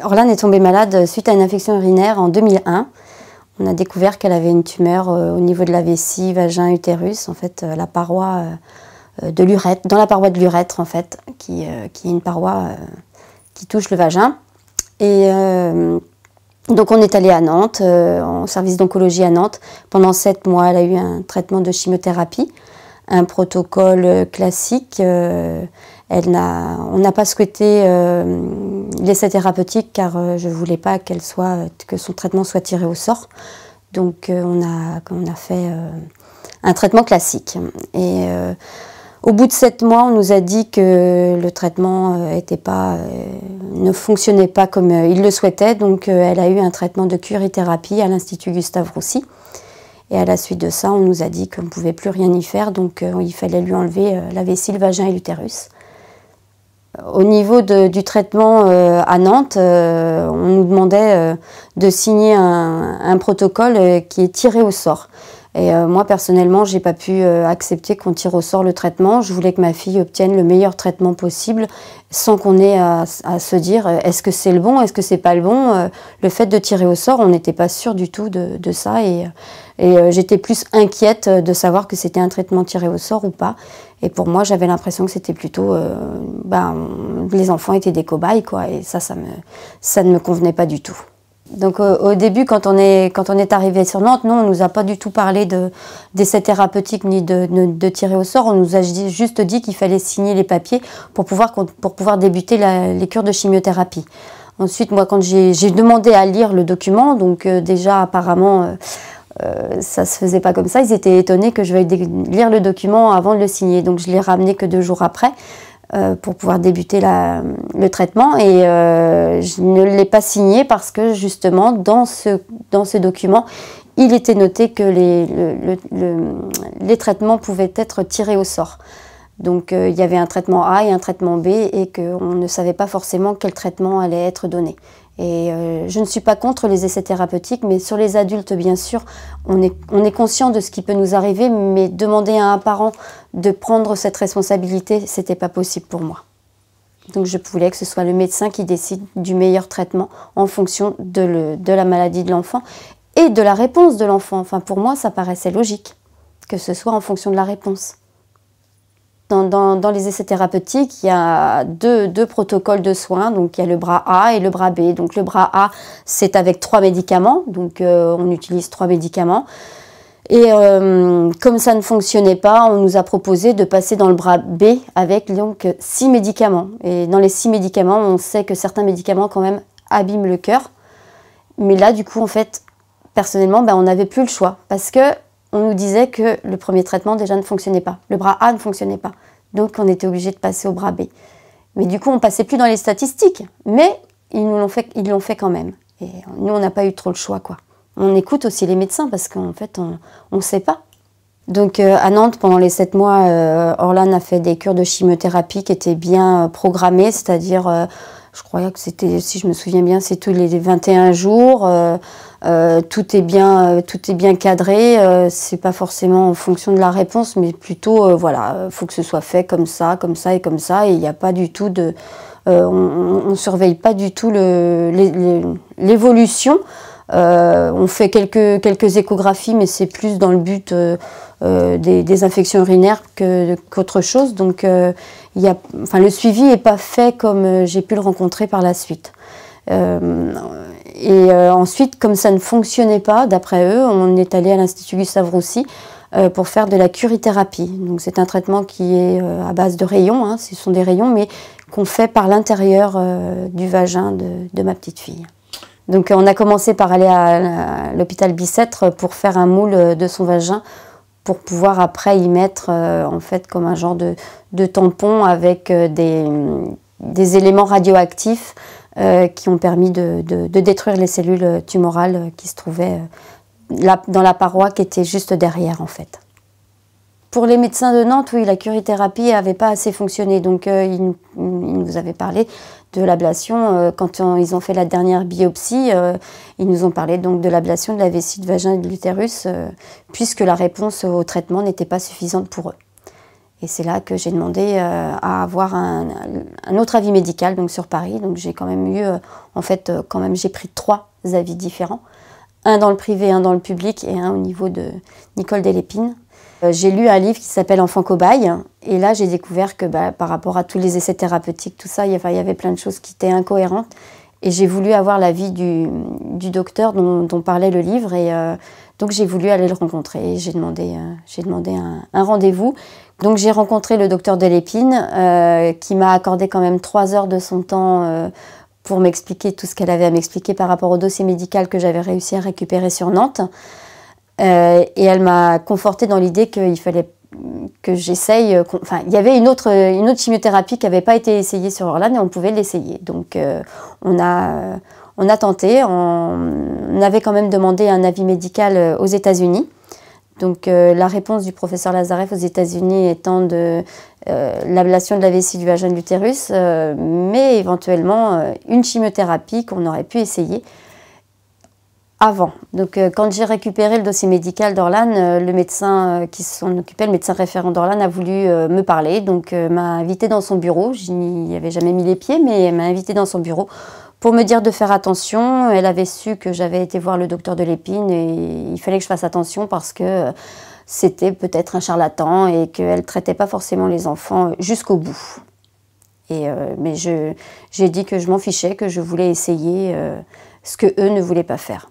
Orlane est tombée malade suite à une infection urinaire en 2001. On a découvert qu'elle avait une tumeur au niveau de la vessie, vagin, utérus, en fait, la paroi de l'urètre, dans la paroi de l'urètre, en fait, qui est une paroi qui touche le vagin. Et donc on est allé à Nantes, en service d'oncologie à Nantes. Pendant 7 mois, elle a eu un traitement de chimiothérapie, un protocole classique. On n'a pas souhaité l'essai thérapeutique car je ne voulais pas que son traitement soit tiré au sort. Donc on a fait un traitement classique. Et au bout de 7 mois, on nous a dit que le traitement ne fonctionnait pas comme il le souhaitait. Donc elle a eu un traitement de curithérapie à l'Institut Gustave Roussy. Et à la suite de ça, on nous a dit qu'on ne pouvait plus rien y faire. Donc il fallait lui enlever la vessie, le vagin et l'utérus. Au niveau du traitement à Nantes, on nous demandait de signer un protocole qui est tiré au sort. Et moi, personnellement, je n'ai pas pu accepter qu'on tire au sort le traitement. Je voulais que ma fille obtienne le meilleur traitement possible sans qu'on ait à se dire est-ce que c'est le bon, est-ce que c'est pas le bon. Le fait de tirer au sort, on n'était pas sûr du tout de ça. Et j'étais plus inquiète de savoir que c'était un traitement tiré au sort ou pas. Et pour moi, j'avais l'impression que c'était plutôt... les enfants étaient des cobayes, quoi. Et ça ne me convenait pas du tout. Donc au début, quand on est arrivé sur Nantes, non, on ne nous a pas du tout parlé d'essai thérapeutique ni de tirer au sort. On nous a juste dit qu'il fallait signer les papiers pour pouvoir débuter les cures de chimiothérapie. Ensuite, moi, quand j'ai demandé à lire le document, donc déjà apparemment ça se faisait pas comme ça, ils étaient étonnés que je veuille lire le document avant de le signer. Donc je l'ai ramené que 2 jours après. Pour pouvoir débuter le traitement et je ne l'ai pas signé parce que justement dans ce document il était noté que les traitements pouvaient être tirés au sort. Donc il y avait un traitement A et un traitement B et qu'on ne savait pas forcément quel traitement allait être donné. Et je ne suis pas contre les essais thérapeutiques, mais sur les adultes, bien sûr, on est conscient de ce qui peut nous arriver, mais demander à un parent de prendre cette responsabilité, c'était pas possible pour moi. Donc je voulais que ce soit le médecin qui décide du meilleur traitement en fonction de la maladie de l'enfant et de la réponse de l'enfant. Enfin, pour moi, ça paraissait logique que ce soit en fonction de la réponse. Dans les essais thérapeutiques, il y a deux protocoles de soins. Donc, il y a le bras A et le bras B. Donc, le bras A, c'est avec 3 médicaments. Donc, on utilise 3 médicaments. Et comme ça ne fonctionnait pas, on nous a proposé de passer dans le bras B avec donc 6 médicaments. Et dans les 6 médicaments, on sait que certains médicaments, quand même, abîment le cœur. Mais là, du coup, en fait, personnellement, on n'avait plus le choix. Parce que on nous disait que le premier traitement déjà ne fonctionnait pas. Le bras A ne fonctionnait pas. Donc on était obligé de passer au bras B. Mais du coup, on ne passait plus dans les statistiques. Mais ils l'ont fait quand même. Et nous, on n'a pas eu trop le choix, quoi. On écoute aussi les médecins parce qu'en fait, on ne sait pas. Donc à Nantes, pendant les 7 mois, Orlane a fait des cures de chimiothérapie qui étaient bien programmées. C'est-à-dire, je crois que c'était, si je me souviens bien, c'est tous les 21 jours. Tout est bien cadré, c'est pas forcément en fonction de la réponse, mais plutôt, voilà, faut que ce soit fait comme ça et comme ça, et il n'y a pas du tout de... on surveille pas du tout l'évolution. On fait quelques échographies, mais c'est plus dans le but des infections urinaires qu'autre chose, donc le suivi n'est pas fait comme j'ai pu le rencontrer par la suite. Ensuite, comme ça ne fonctionnait pas, d'après eux, on est allé à l'Institut Gustave Roussy pour faire de la curithérapie. Donc c'est un traitement qui est à base de rayons, hein, ce sont des rayons, mais qu'on fait par l'intérieur du vagin de ma petite fille. Donc on a commencé par aller à l'hôpital Bicêtre pour faire un moule de son vagin, pour pouvoir après y mettre en fait comme un genre de tampon avec des éléments radioactifs qui ont permis de détruire les cellules tumorales qui se trouvaient dans la paroi qui était juste derrière, en fait. Pour les médecins de Nantes, oui, la curithérapie n'avait pas assez fonctionné. Donc, ils nous avaient parlé de l'ablation. Quand ils ont fait la dernière biopsie, ils nous ont parlé donc de l'ablation de la vessie, de vagin et de l'utérus, puisque la réponse au traitement n'était pas suffisante pour eux. Et c'est là que j'ai demandé à avoir un autre avis médical, donc sur Paris. Donc j'ai quand même eu, j'ai pris 3 avis différents. Un dans le privé, un dans le public et un au niveau de Nicole Delépine. J'ai lu un livre qui s'appelle Enfant cobaye. Et là, j'ai découvert que par rapport à tous les essais thérapeutiques, tout ça, il y avait plein de choses qui étaient incohérentes. Et j'ai voulu avoir l'avis du docteur dont parlait le livre. Et donc j'ai voulu aller le rencontrer. Et j'ai demandé un rendez-vous. Donc j'ai rencontré le docteur Delépine qui m'a accordé quand même 3 heures de son temps pour m'expliquer tout ce qu'elle avait à m'expliquer par rapport au dossier médical que j'avais réussi à récupérer sur Nantes. Et elle m'a confortée dans l'idée qu'il fallait que j'essaye. Enfin, il y avait une autre chimiothérapie qui n'avait pas été essayée sur Orlane et on pouvait l'essayer. Donc on a tenté. On avait quand même demandé un avis médical aux États-Unis. Donc la réponse du professeur Lazarev aux États-Unis étant de l'ablation de la vessie du vagin de l'utérus, mais éventuellement une chimiothérapie qu'on aurait pu essayer avant. Donc quand j'ai récupéré le dossier médical d'Orlane, le médecin qui s'en occupait, le médecin référent d'Orlane, a voulu me parler, donc m'a invité dans son bureau. Je n'y avais jamais mis les pieds, mais elle m'a invité dans son bureau pour me dire de faire attention. Elle avait su que j'avais été voir le docteur Delépine et il fallait que je fasse attention parce que c'était peut-être un charlatan et qu'elle ne traitait pas forcément les enfants jusqu'au bout. Mais j'ai dit que je m'en fichais, que je voulais essayer ce qu'eux ne voulaient pas faire.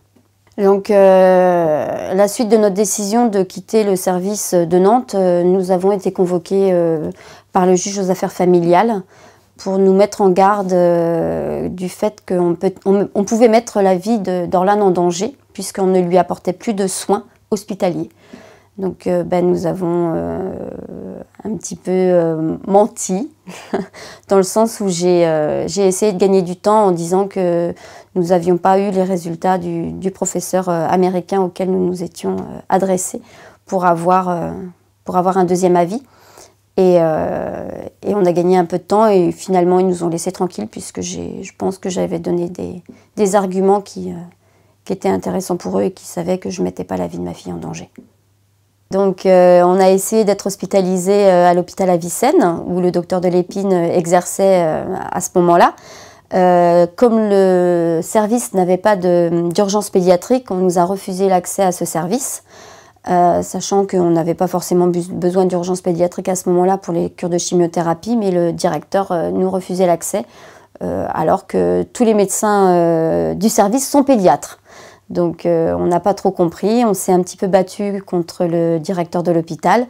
Donc, la suite de notre décision de quitter le service de Nantes, nous avons été convoqués par le juge aux affaires familiales pour nous mettre en garde du fait qu'on pouvait mettre la vie d'Orlane en danger puisqu'on ne lui apportait plus de soins hospitaliers. Donc nous avons un petit peu menti, dans le sens où j'ai essayé de gagner du temps en disant que nous n'avions pas eu les résultats du professeur américain auquel nous nous étions adressés pour avoir un deuxième avis. Et on a gagné un peu de temps et finalement ils nous ont laissés tranquilles puisque je pense que j'avais donné des arguments qui étaient intéressants pour eux et qui savaient que je ne mettais pas la vie de ma fille en danger. Donc on a essayé d'être hospitalisé à l'hôpital Avicenne où le docteur Delépine exerçait à ce moment-là. Comme le service n'avait pas d'urgence pédiatrique, on nous a refusé l'accès à ce service, sachant qu'on n'avait pas forcément besoin d'urgence pédiatrique à ce moment-là pour les cures de chimiothérapie, mais le directeur nous refusait l'accès, alors que tous les médecins du service sont pédiatres. Donc on n'a pas trop compris, on s'est un petit peu battu contre le directeur de l'hôpital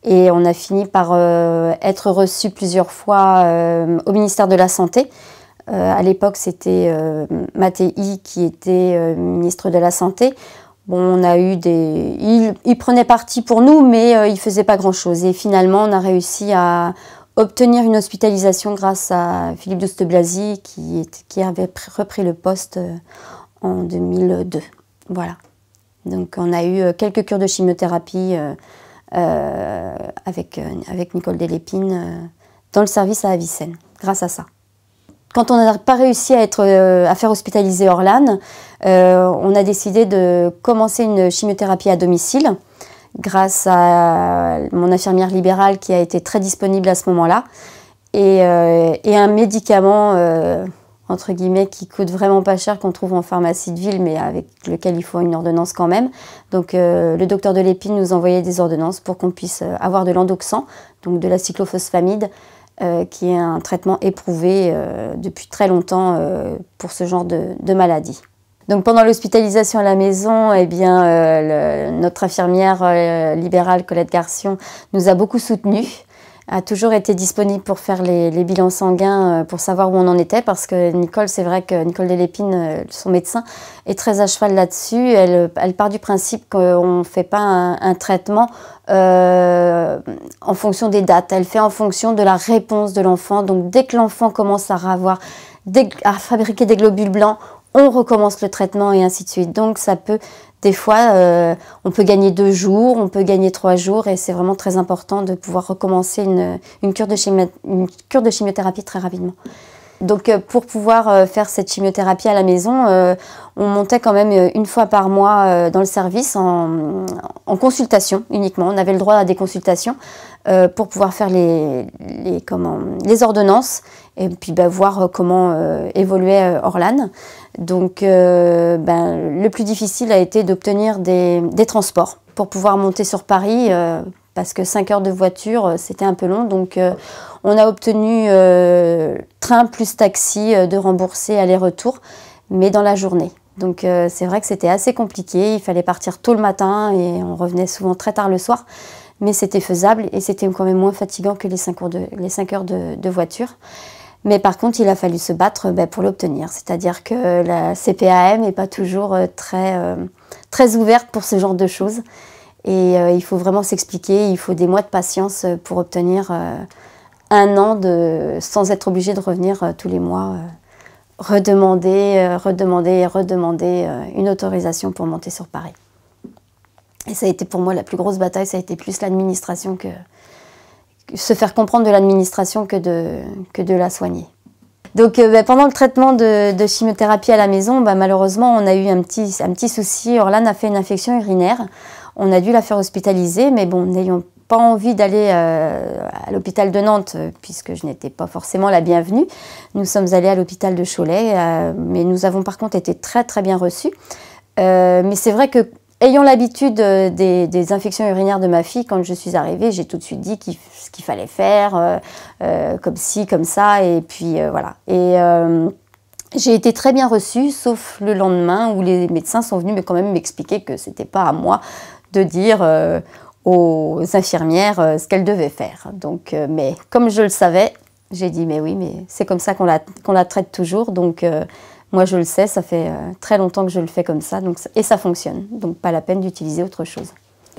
et on a fini par être reçu plusieurs fois au ministère de la Santé. À l'époque, c'était Mattei qui était ministre de la Santé. Bon, on a eu il prenait parti pour nous, mais il ne faisait pas grand-chose. Et finalement, on a réussi à obtenir une hospitalisation grâce à Philippe Douste-Blazy qui avait repris le poste en 2002. Voilà. Donc on a eu quelques cures de chimiothérapie avec Nicole Delépine dans le service à Avicenne, grâce à ça. Quand on n'a pas réussi à faire hospitaliser Orlane, on a décidé de commencer une chimiothérapie à domicile grâce à mon infirmière libérale qui a été très disponible à ce moment-là et un médicament entre guillemets, qui coûte vraiment pas cher, qu'on trouve en pharmacie de ville, mais avec lequel il faut une ordonnance quand même. Donc le docteur Delépine nous envoyait des ordonnances pour qu'on puisse avoir de l'endoxan, donc de la cyclophosphamide, qui est un traitement éprouvé depuis très longtemps pour ce genre de maladie. Donc pendant l'hospitalisation à la maison, eh bien, notre infirmière libérale, Colette Garcion, nous a beaucoup soutenus, a toujours été disponible pour faire les bilans sanguins pour savoir où on en était, parce que Nicole, c'est vrai que Nicole Delépine, son médecin, est très à cheval là-dessus. Elle part du principe qu'on ne fait pas un traitement en fonction des dates, elle fait en fonction de la réponse de l'enfant. Donc dès que l'enfant commence à fabriquer des globules blancs, on recommence le traitement et ainsi de suite. Donc ça peut, des fois, on peut gagner 2 jours, on peut gagner 3 jours et c'est vraiment très important de pouvoir recommencer une cure de chimiothérapie très rapidement. Donc pour pouvoir faire cette chimiothérapie à la maison, on montait quand même une fois par mois dans le service en consultation uniquement. On avait le droit à des consultations pour pouvoir faire les ordonnances et puis voir comment évoluait Orlane. Donc le plus difficile a été d'obtenir des transports pour pouvoir monter sur Paris parce que 5 heures de voiture, c'était un peu long. Donc on a obtenu train plus taxi de rembourser aller-retour, mais dans la journée. Donc c'est vrai que c'était assez compliqué, il fallait partir tôt le matin et on revenait souvent très tard le soir. Mais c'était faisable et c'était quand même moins fatigant que les 5 heures de voiture. Mais par contre, il a fallu se battre pour l'obtenir. C'est-à-dire que la CPAM n'est pas toujours très ouverte pour ce genre de choses. Et il faut vraiment s'expliquer, il faut des mois de patience pour obtenir 1 an sans être obligé de revenir tous les mois, redemander une autorisation pour monter sur Paris. Et ça a été pour moi la plus grosse bataille, ça a été plus l'administration se faire comprendre de l'administration que de la soigner. Donc pendant le traitement de chimiothérapie à la maison, malheureusement on a eu un petit souci. Orlane a fait une infection urinaire, on a dû la faire hospitaliser, mais bon, n'ayant pas envie d'aller à l'hôpital de Nantes, puisque je n'étais pas forcément la bienvenue, nous sommes allés à l'hôpital de Cholet, mais nous avons par contre été très très bien reçus. Mais c'est vrai que ayant l'habitude des infections urinaires de ma fille, quand je suis arrivée, j'ai tout de suite dit ce qu'il fallait faire, comme ci, comme ça, et puis voilà. Et j'ai été très bien reçue, sauf le lendemain où les médecins sont venus quand même m'expliquer que c'était pas à moi de dire aux infirmières ce qu'elles devaient faire. Donc, mais comme je le savais, j'ai dit mais oui, mais c'est comme ça qu'on la traite toujours, donc moi, je le sais, ça fait très longtemps que je le fais comme ça, et ça fonctionne. Donc, pas la peine d'utiliser autre chose.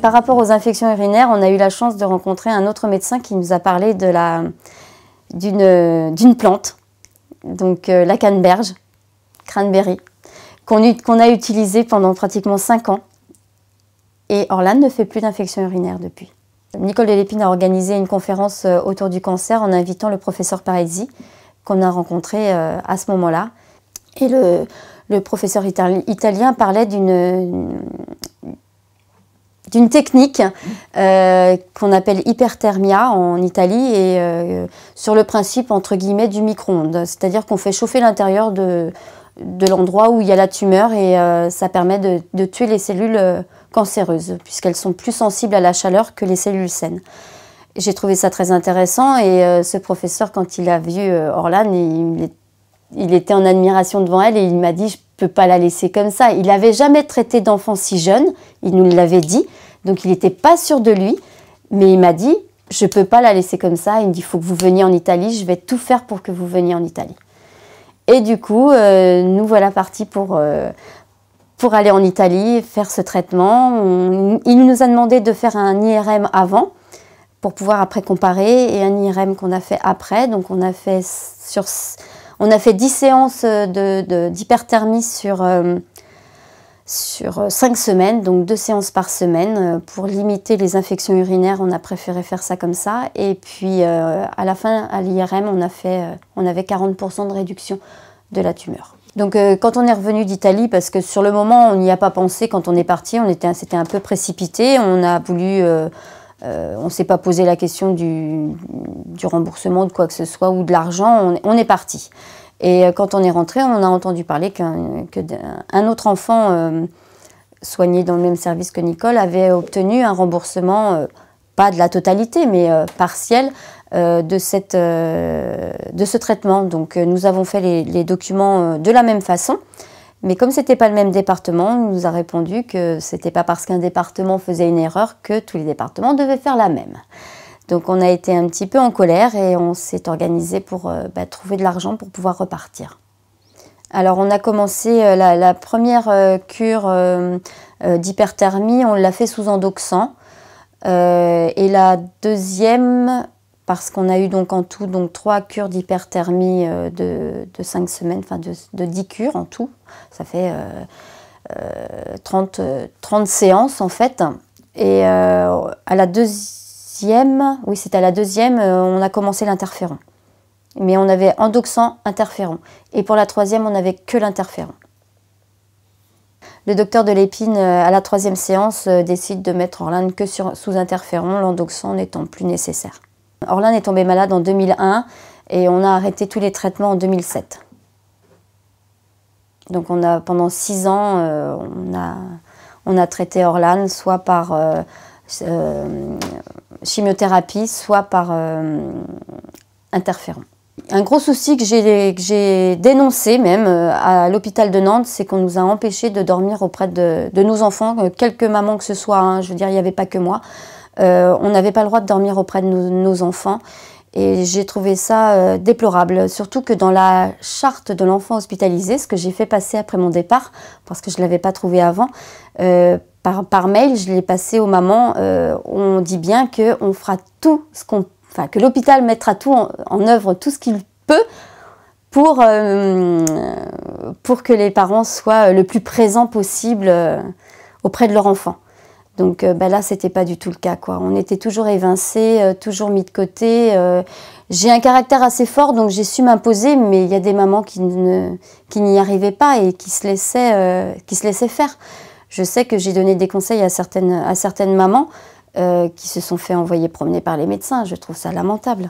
Par rapport aux infections urinaires, on a eu la chance de rencontrer un autre médecin qui nous a parlé d'une plante, donc la canneberge, cranberry, qu'on a utilisée pendant pratiquement 5 ans. Et Orlane ne fait plus d'infections urinaires depuis. Nicole Delépine a organisé une conférence autour du cancer en invitant le professeur Parisi, qu'on a rencontré à ce moment-là. Et le professeur italien parlait d'une technique qu'on appelle hyperthermia en Italie et sur le principe entre guillemets du micro-ondes. C'est-à-dire qu'on fait chauffer l'intérieur de l'endroit où il y a la tumeur et ça permet de tuer les cellules cancéreuses puisqu'elles sont plus sensibles à la chaleur que les cellules saines. J'ai trouvé ça très intéressant et ce professeur, quand il a vu Orlane, il était en admiration devant elle et il m'a dit « je ne peux pas la laisser comme ça ». Il n'avait jamais traité d'enfant si jeune, il nous l'avait dit, donc il n'était pas sûr de lui, mais il m'a dit « je ne peux pas la laisser comme ça ». Il me dit « il faut que vous veniez en Italie, je vais tout faire pour que vous veniez en Italie ». Et du coup, nous voilà partis pour aller en Italie, faire ce traitement. Il nous a demandé de faire un IRM avant, pour pouvoir après comparer, et un IRM qu'on a fait après. Donc on a fait 10 séances d'hyperthermie sur 5 semaines, donc 2 séances par semaine. Pour limiter les infections urinaires, on a préféré faire ça comme ça. Et puis à la fin, à l'IRM, on avait 40% de réduction de la tumeur. Donc quand on est revenu d'Italie, parce que sur le moment, on n'y a pas pensé quand on est parti, c'était un peu précipité, on a voulu... on ne s'est pas posé la question du remboursement de quoi que ce soit ou de l'argent, on est parti. Et quand on est rentré, on a entendu parler qu'un autre enfant soigné dans le même service que Nicole avait obtenu un remboursement, pas de la totalité, mais partiel, de ce traitement. Donc nous avons fait les documents de la même façon. Mais comme ce n'était pas le même département, on nous a répondu que ce n'était pas parce qu'un département faisait une erreur que tous les départements devaient faire la même. Donc on a été un petit peu en colère et on s'est organisé pour trouver de l'argent pour pouvoir repartir. Alors on a commencé la première cure d'hyperthermie, on l'a fait sous endoxan. Et la deuxième, parce qu'on a eu donc en tout 3 cures d'hyperthermie de 5 semaines, enfin de 10 cures en tout. Ça fait 30 séances en fait. Et à la deuxième, oui c'était à la deuxième, on a commencé l'interféron. Mais on avait endoxan, interféron. Et pour la troisième, on n'avait que l'interféron. Le docteur de l'Épine, à la troisième séance, décide de mettre Orlane que sous interféron, l'endoxan n'étant plus nécessaire. Orlane est tombé malade en 2001 et on a arrêté tous les traitements en 2007. Donc pendant 6 ans, on a traité Orlane soit par chimiothérapie, soit par interféron. Un gros souci que j'ai dénoncé même à l'hôpital de Nantes, c'est qu'on nous a empêchés de dormir auprès de nos enfants, quelques mamans que ce soit, hein, je veux dire, il n'y avait pas que moi. On n'avait pas le droit de dormir auprès de nos enfants et j'ai trouvé ça déplorable, surtout que dans la charte de l'enfant hospitalisé, ce que j'ai fait passer après mon départ, parce que je ne l'avais pas trouvé avant, par mail, je l'ai passé aux mamans, on dit bien qu'on fera tout ce qu'on... Enfin, que l'hôpital mettra tout en œuvre, tout ce qu'il peut pour que les parents soient le plus présents possible auprès de leur enfant. Donc là, c'était pas du tout le cas, quoi. On était toujours évincés, toujours mis de côté. J'ai un caractère assez fort, donc j'ai su m'imposer, mais il y a des mamans qui n'y arrivaient pas et qui se laissaient faire. Je sais que j'ai donné des conseils à certaines mamans, qui se sont fait envoyer promener par les médecins. Je trouve ça lamentable.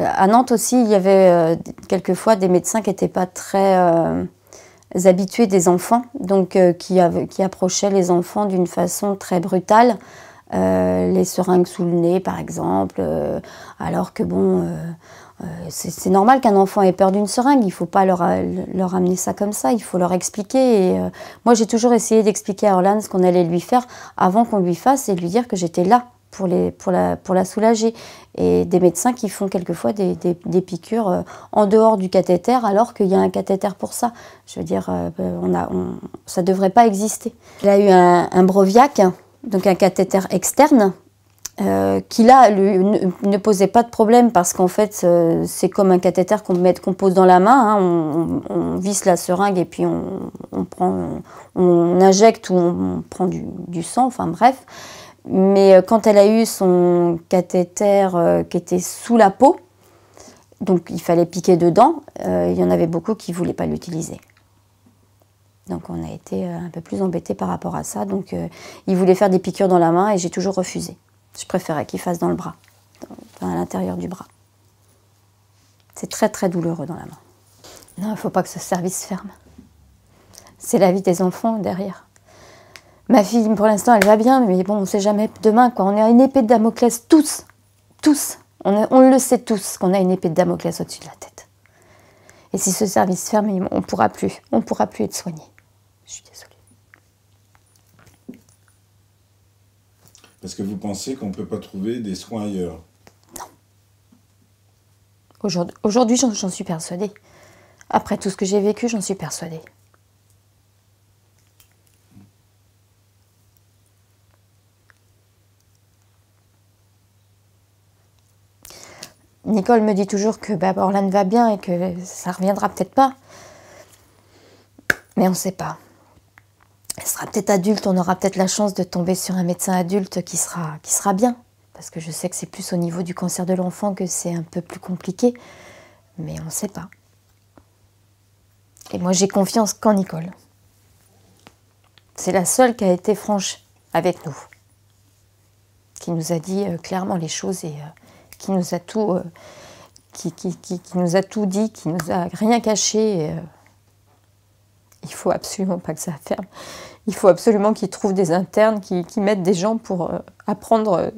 À Nantes aussi, il y avait quelquefois des médecins qui n'étaient pas très habitués des enfants, donc qui approchaient les enfants d'une façon très brutale, les seringues sous le nez par exemple, alors que bon, c'est normal qu'un enfant ait peur d'une seringue, il ne faut pas leur amener ça comme ça, il faut leur expliquer. Et, moi j'ai toujours essayé d'expliquer à Orlane ce qu'on allait lui faire avant qu'on lui fasse et de lui dire que j'étais là pour la soulager. Et des médecins qui font quelquefois des piqûres en dehors du cathéter alors qu'il y a un cathéter pour ça. Je veux dire, ça ne devrait pas exister. Il a eu un Broviac, donc un cathéter externe, qui là ne posait pas de problème parce qu'en fait c'est comme un cathéter qu'on pose dans la main, hein, on visse la seringue et puis on injecte ou on prend du sang, enfin bref. Mais quand elle a eu son cathéter qui était sous la peau, donc il fallait piquer dedans, il y en avait beaucoup qui ne voulaient pas l'utiliser. Donc on a été un peu plus embêtés par rapport à ça. Donc ils voulaient faire des piqûres dans la main et j'ai toujours refusé. Je préférais qu'ils fassent dans le bras, à l'intérieur du bras. C'est très très douloureux dans la main. Non, il ne faut pas que ce service ferme. C'est la vie des enfants derrière. Ma fille, pour l'instant, elle va bien, mais bon, on ne sait jamais demain, quoi. On est à une épée de Damoclès, tous. On le sait tous qu'on a une épée de Damoclès au-dessus de la tête. Et si ce service ferme, on ne pourra plus être soigné. Je suis désolée. Parce que vous pensez qu'on ne peut pas trouver des soins ailleurs? Non. Aujourd'hui, j'en suis persuadée. Après tout ce que j'ai vécu, j'en suis persuadée. Nicole me dit toujours que Orlane va bien et que ça ne reviendra peut-être pas. Mais on ne sait pas. Elle sera peut-être adulte, on aura peut-être la chance de tomber sur un médecin adulte qui sera bien. Parce que je sais que c'est plus au niveau du cancer de l'enfant que c'est un peu plus compliqué. Mais on ne sait pas. Et moi, j'ai confiance qu'en Nicole. C'est la seule qui a été franche avec nous. Qui nous a dit clairement les choses et qui nous a tout, qui nous a tout dit, qui nous a rien caché. Et, il faut absolument pas que ça ferme. Il faut absolument qu'ils trouvent des internes, qui mettent des gens pour apprendre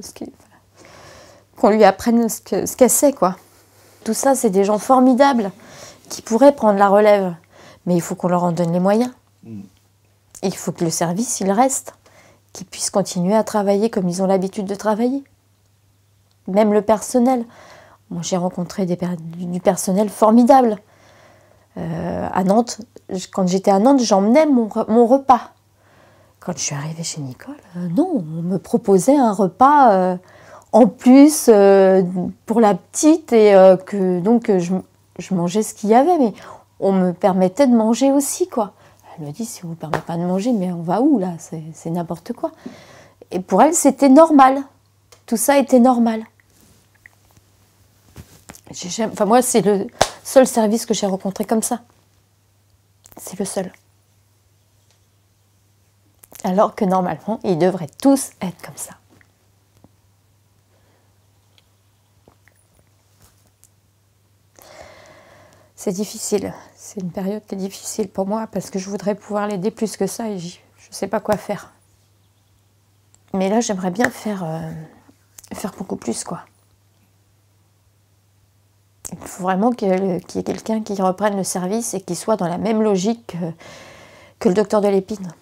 qu'on lui apprenne ce qu'elle sait, quoi. Tout ça, c'est des gens formidables qui pourraient prendre la relève. Mais il faut qu'on leur en donne les moyens. Il faut que le service, il reste. Qu'ils puissent continuer à travailler comme ils ont l'habitude de travailler. Même le personnel. Moi, j'ai rencontré du personnel formidable. À Nantes, quand j'étais à Nantes, j'emmenais mon repas. Quand je suis arrivée chez Nicole, non, on me proposait un repas en plus pour la petite et que donc je mangeais ce qu'il y avait, mais on me permettait de manger aussi, quoi. Elle me dit, si on ne vous permet pas de manger, mais on va où là? C'est n'importe quoi. Et pour elle, c'était normal. Tout ça était normal. Enfin, moi, c'est le seul service que j'ai rencontré comme ça. C'est le seul. Alors que normalement, ils devraient tous être comme ça. C'est difficile. C'est une période qui est difficile pour moi parce que je voudrais pouvoir l'aider plus que ça et je ne sais pas quoi faire. Mais là, j'aimerais bien faire beaucoup plus, quoi. Il faut vraiment qu'il y ait quelqu'un qui reprenne le service et qui soit dans la même logique que le docteur de l'Épine.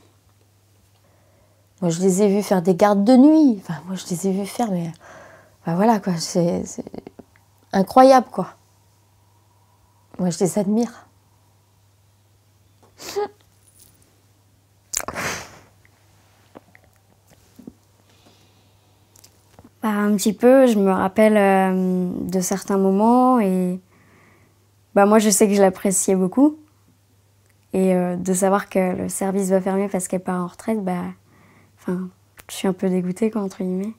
Moi, je les ai vus faire des gardes de nuit. Enfin, moi, je les ai vus faire, mais... Enfin, voilà, quoi. C'est incroyable, quoi. Moi, je les admire. Bah, un petit peu, je me rappelle de certains moments et bah, moi je sais que je l'appréciais beaucoup. Et de savoir que le service va fermer parce qu'elle part en retraite, bah, enfin, je suis un peu dégoûtée, quoi, entre guillemets.